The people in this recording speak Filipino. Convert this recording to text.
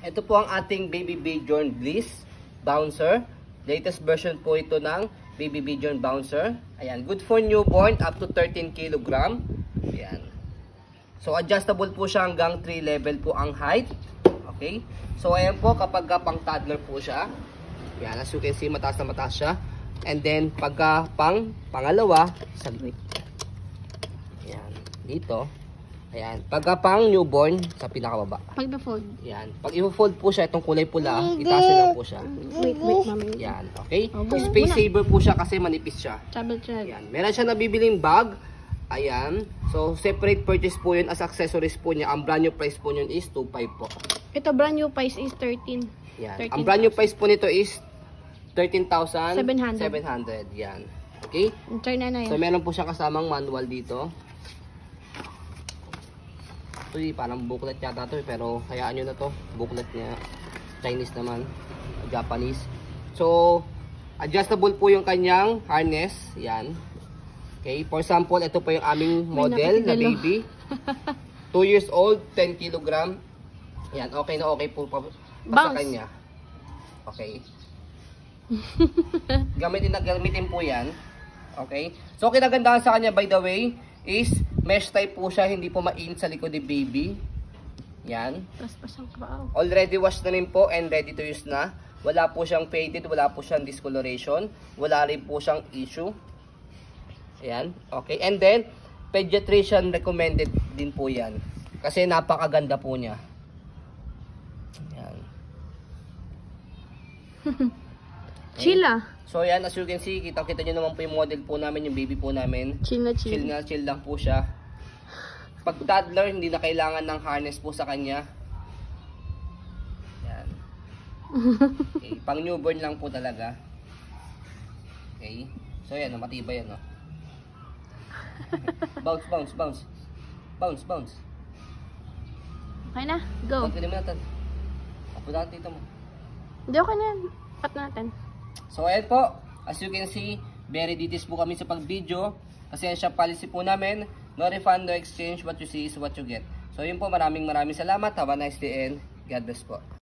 Ito po ang ating Baby Bjorn Bliss Bouncer. Latest version po ito ng Baby Bjorn Bouncer. Ayan, good for newborn up to 13 kg. Ayan. So adjustable po siya hanggang 3 level po ang height. Okay? So ayan po kapag pang toddler po siya. Ayan, as you can see mataas na mataas siya. And then pagka pangalawa, saglit. Ayan, dito. Ayan, pagka pang newborn sa pinakababa. Pag na-fold. Ayan, pag i-fold po siya itong kulay pula, itasin lang po siya. Wait, mami. Ayan, okay? Oh, Space saver po siya kasi manipis siya. Travel check. Ayan, meron siya nabibiling bag. Ayan, so separate purchase po yun as accessories po niya. Ang brand new price po yun is 2.5 po. Ito brand new price is 13. Ayan, 13, ang brand new price po nito is 13,700. 700. Yan, okay? Turn na So yun. meron po siya kasamang manual dito. Ito parang booklet yata to pero hayaan nyo na to. Booklet niya. Chinese naman. Japanese. So, adjustable po yung kanyang harness. Yan. Okay. For example, ito po yung aming model na baby. 2 years old, 10 kg. Yan. Okay na okay po pa sa kanya. Okay. Gamitin po yan. Okay. So, kinagandahan sa kanya by the way is mesh type po siya, hindi po mainit sa likod ni baby. Yan. Already washed na rin po and ready to use na. Wala po siyang faded, wala po siyang discoloration, wala rin po siyang issue. Yan. Okay. And then, pediatrician recommended din po yan. Kasi napakaganda po niya. Yan. Chill ah. So yan, as you can see, kita-kita nyo naman po yung model po namin, yung baby po namin. Chill na chill. Chill lang po siya. Pag toddler, hindi na kailangan ng harness po sa kanya. Yan. Okay, pang newborn lang po talaga. Okay. So yan, matibay yan, no? Bounce, bounce, bounce. Bounce, bounce. Okay na, go. Pwede mo natin. Apunta dito mo. Hindi, okay na. Cut natin. So ayan po, as you can see, very details po kami sa pag-video. Kasi ang shop policy po namin, no refund, no exchange, what you see is what you get. So yun po, maraming salamat. Have a nice day and God bless po.